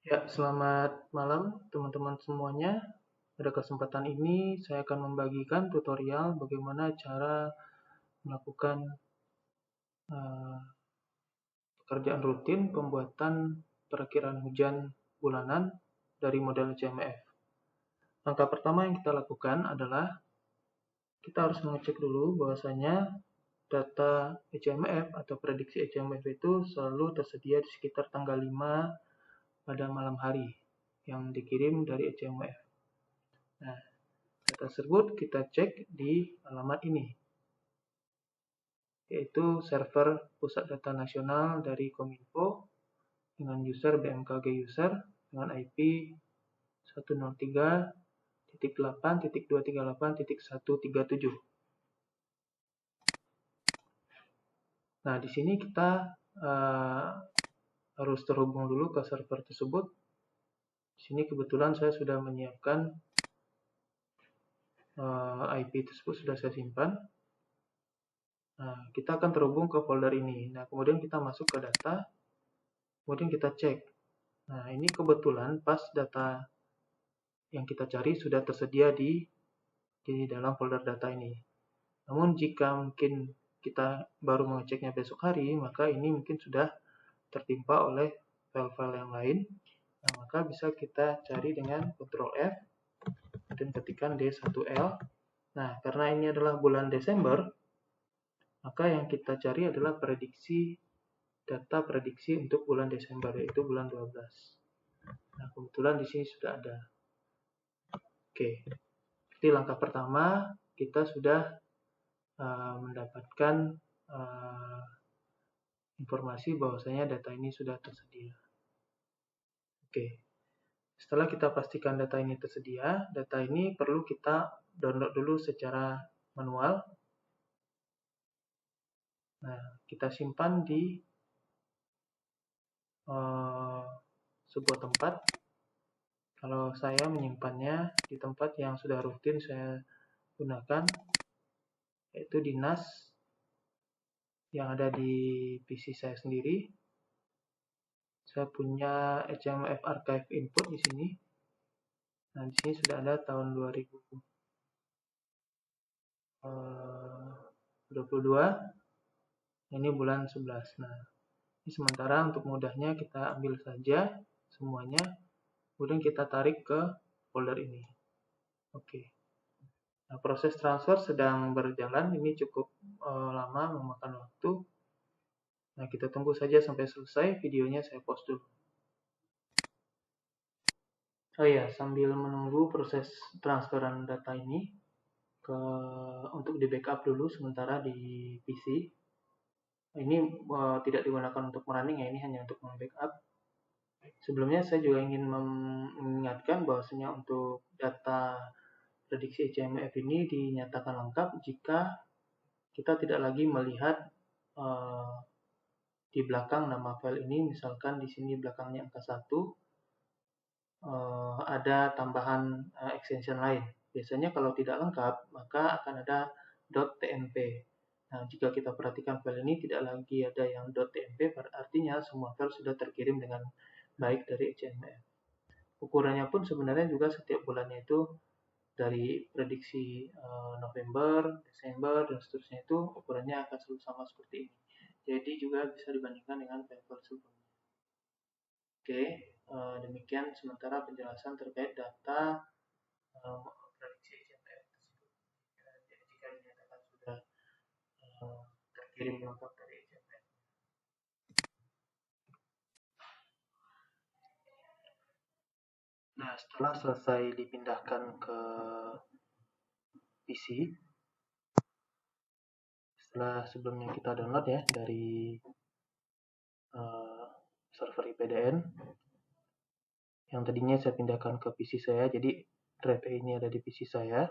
Ya, selamat malam teman-teman semuanya. Pada kesempatan ini saya akan membagikan tutorial bagaimana cara melakukan uh, pekerjaan rutin pembuatan perakiraan hujan bulanan dari model HMF. Langkah pertama yang kita lakukan adalah kita harus mengecek dulu bahwasanya data HMF atau prediksi HMF itu selalu tersedia di sekitar tanggal 5 pada malam hari yang dikirim dari HMF. Nah, data tersebut kita cek di alamat ini, yaitu server pusat data nasional dari Kominfo dengan user BMKG user dengan IP 103.8.238.137. Nah, di sini kita harus terhubung dulu ke server tersebut. Di sini kebetulan saya sudah menyiapkan IP tersebut sudah saya simpan. Nah, kita akan terhubung ke folder ini. Nah, kemudian kita masuk ke data, kemudian kita cek. Nah, ini kebetulan pas data yang kita cari sudah tersedia di dalam folder data ini. Namun jika mungkin kita baru mengeceknya besok hari, maka ini mungkin sudah tertimpa oleh file-file yang lain. Nah, maka bisa kita cari dengan Ctrl F dan ketikkan D1L. Nah, karena ini adalah bulan Desember, maka yang kita cari adalah data prediksi untuk bulan Desember, yaitu bulan 12. Nah, kebetulan di sini sudah ada. Oke, jadi langkah pertama kita sudah mendapatkan informasi bahwasanya data ini sudah tersedia. Oke, setelah kita pastikan data ini tersedia, data ini perlu kita download dulu secara manual. Nah, kita simpan di sebuah tempat. Kalau saya menyimpannya di tempat yang sudah rutin saya gunakan, yaitu di NAS yang ada di PC saya sendiri. Saya punya HMF archive input di sini. Nah, di sini sudah ada tahun 2022. Ini bulan 11. Nah, ini sementara untuk mudahnya kita ambil saja semuanya, kemudian kita tarik ke folder ini. Oke. Nah, proses transfer sedang berjalan, ini cukup lama, memakan waktu. Nah, kita tunggu saja sampai selesai, videonya saya pause dulu. Oh iya, sambil menunggu proses transferan data ini, untuk di backup dulu sementara di PC. Ini tidak digunakan untuk running ya, ini hanya untuk membackup. Sebelumnya saya juga ingin mengingatkan bahwasanya untuk data prediksi HMF ini dinyatakan lengkap jika kita tidak lagi melihat di belakang nama file ini, misalkan di sini belakangnya angka 1, ada tambahan extension lain. Biasanya kalau tidak lengkap, maka akan ada .tmp. Nah, jika kita perhatikan file ini tidak lagi ada yang .tmp, artinya semua file sudah terkirim dengan baik dari HMF. Ukurannya pun sebenarnya juga setiap bulannya itu dari prediksi November, Desember, dan seterusnya itu ukurannya akan selalu sama seperti ini. Jadi juga bisa dibandingkan dengan file-file sebelumnya. Oke, demikian sementara penjelasan terkait data prediksi HMF tersebut. Jadi jika dinyatakan sudah terkirim lengkap dari HMF. Nah, setelah selesai dipindahkan ke PC, setelah sebelumnya kita download ya dari server IPDN yang tadinya saya pindahkan ke PC saya, jadi drive E ini ada di PC saya.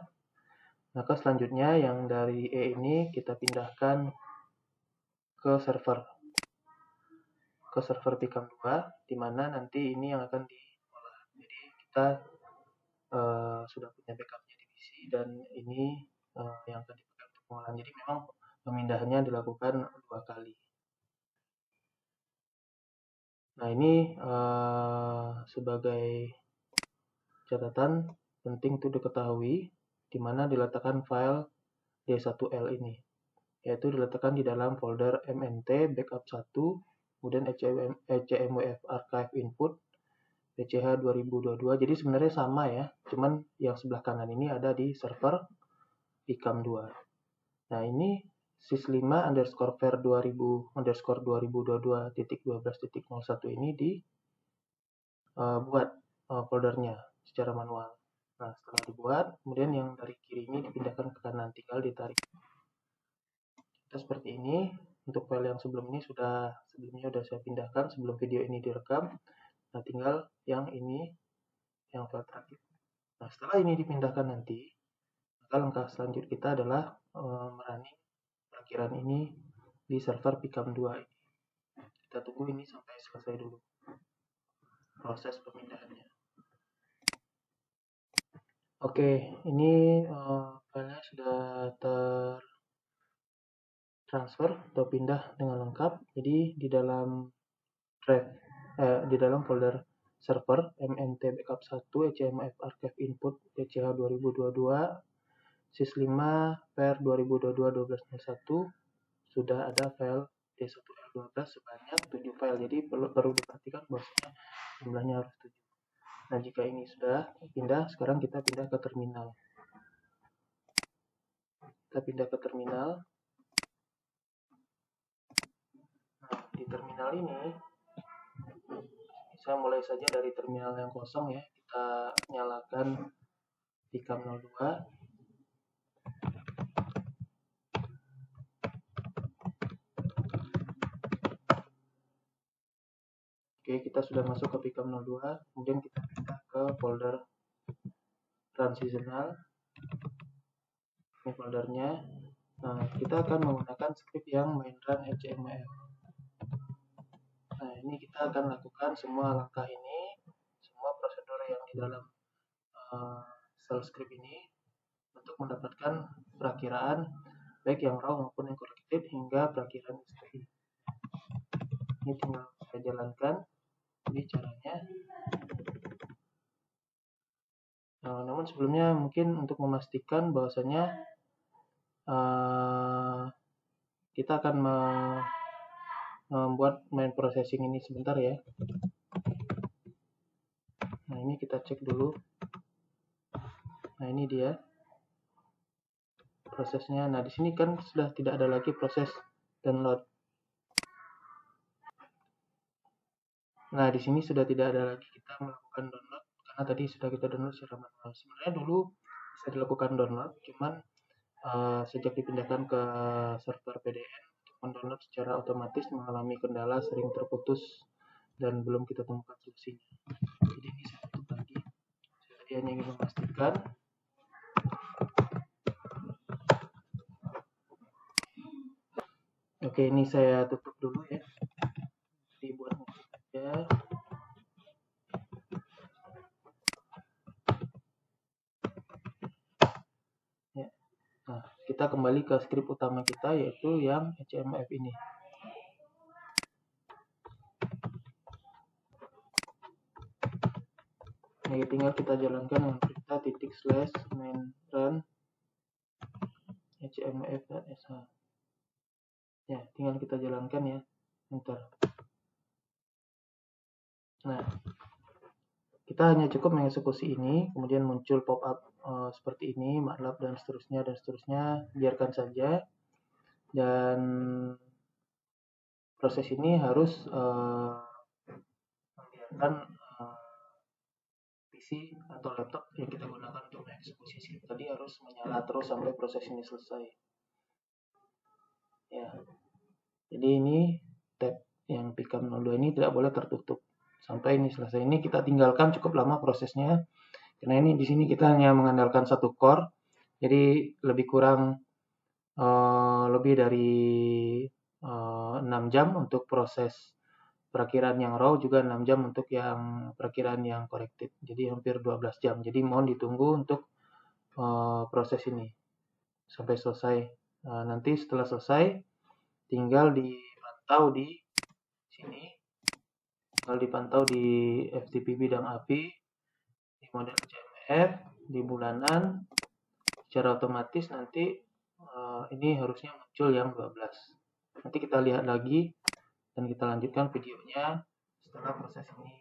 Maka selanjutnya yang dari E ini kita pindahkan ke server Picam 2, di mana nanti ini yang akan diolah. Jadi kita sudah punya backupnya di PC dan ini yang akan dipakai untuk pengolahan. Jadi memang pemindahannya dilakukan 2 kali. Nah, ini sebagai catatan penting untuk diketahui di mana diletakkan file D1L ini, yaitu diletakkan di dalam folder mnt backup 1, kemudian ecmwf archive input PCH 2022. Jadi sebenarnya sama ya, cuman yang sebelah kanan ini ada di server picam 2. Nah, ini sys5_var 2000_2022.12.01 ini dibuat foldernya secara manual. Nah, setelah dibuat, kemudian yang dari kiri ini dipindahkan ke kanan, tinggal ditarik. Kita seperti ini. Untuk file yang sebelumnya sudah saya pindahkan sebelum video ini direkam. Nah, tinggal yang ini, yang file terakhir. Nah, setelah ini dipindahkan nanti, maka langkah selanjutnya kita adalah merunning perakhiran ini di server picam 2 ini. Kita tunggu ini sampai selesai dulu proses pemindahannya. Oke, ini filenya sudah tertransfer atau pindah dengan lengkap. Jadi di dalam folder server mnt backup 1 ecmwf archive input PCH 2022 sys5_var 2022.12.01 sudah ada file D1L12 sebanyak 7 file. Jadi perlu diperhatikan bahwasanya jumlahnya harus 7. Nah, jika ini sudah pindah, sekarang kita pindah ke terminal. Kita pindah ke terminal. Nah, di terminal ini, saya mulai saja dari terminal yang kosong ya. Kita nyalakan picam 02. Oke, kita sudah masuk ke picam 02. Kemudian kita pindah ke folder transitional. Ini foldernya. Nah, kita akan menggunakan script yang main_run ecmwf. Nah, ini kita akan lakukan semua langkah ini, semua prosedur yang di dalam shell script ini untuk mendapatkan perakiraan baik yang raw maupun yang corrected hingga perakiraan STI. Ini tinggal saya jalankan. Jadi caranya. Nah, namun sebelumnya mungkin untuk memastikan bahwasanya kita akan membuat main processing ini sebentar ya. Nah, ini kita cek dulu. Nah, ini dia prosesnya. Nah, di sini kan sudah tidak ada lagi proses download. Nah, di sini sudah tidak ada lagi kita melakukan download karena tadi sudah kita download secara manual. Sebenarnya dulu bisa dilakukan download, cuman sejak dipindahkan ke server PDN untuk mendownload secara otomatis mengalami kendala, sering terputus dan belum kita temukan solusinya. Jadi ini saya tutup lagi. Saya hanya ingin memastikan. Oke, ini saya tutup dulu ya. Dibuat saja. Ya. Nah, kita kembali ke script utama kita, yaitu yang ecmwf ini. Nah, tinggal kita jalankan dengan perintah /main_run ecmwf.sh. Ya, tinggal kita jalankan ya. Enter. Nah, kita hanya cukup mengeksekusi ini, kemudian muncul pop-up seperti ini, MATLAB dan seterusnya, biarkan saja. Dan proses ini harus membiarkan PC atau laptop yang kita gunakan untuk mengeksekusi script tadi harus menyala terus sampai proses ini selesai. Ya, jadi ini tab yang picam 02 ini tidak boleh tertutup sampai ini selesai. Ini kita tinggalkan cukup lama prosesnya karena ini di sini kita hanya mengandalkan satu core, jadi lebih kurang lebih dari 6 jam untuk proses perakiraan yang raw, juga 6 jam untuk yang perakiraan yang corrected, jadi hampir 12 jam. Jadi mohon ditunggu untuk proses ini sampai selesai. Nanti setelah selesai tinggal dipantau di sini tinggal dipantau di FTP bidang API, di model CMF, di bulanan, secara otomatis nanti ini harusnya muncul yang 12. Nanti kita lihat lagi dan kita lanjutkan videonya setelah proses ini